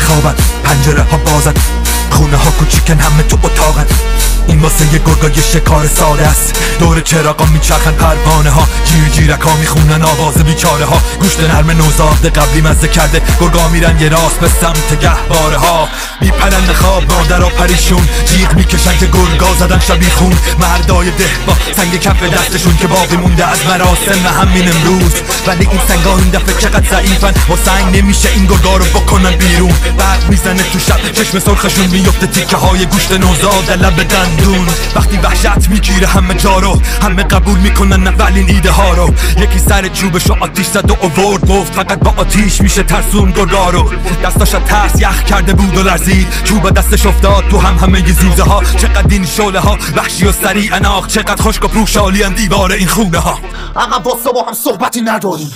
خوابن، پنجره ها بازن، خونه ها کوچیکن، همه تو اتاقن. این واسه یه گرگای شکار ساده است. دور چراغا میچرخن پروانه ها، جیرک ها میخونن آواز بیچاره ها. گوشت نرم نوزاد قبلی مزه کرده، گرگا میرن یه راست به سمت گهواره ها. میپرن خواب مادرها پریشون، جیغ میکشن که گرگا زدن شبیخون. مردای ده با سنگ کف دستشون که باقی مونده از مراسم همین امروز. ولی این سنگا این دفعه چقدر ضعیفن، با سنگ نمیشه این گرگا رو بکنن بیرون. برق میزنه تو شب، چشم سرخشون میفته تیکه های گوشت نوزاد لب دندون. وقتی وحشت میگیره همه جا رو، همه قبول میکنن اولین ایده ها رو. یکی سر چوبشو آتیش زد و آورد، گفت فقط با آتیش میشه ترسون گرگا رو. دستاش ترس یخ کرده بود و لرزید، چوب دستش افتاد تو همه زوزه ها. چقدر این شعله ها وحشی و سریع اناخ، چقدر خشک و پوشالی ان دیوار این خونه ها. عقب واسه با هم صحبتی نداریم.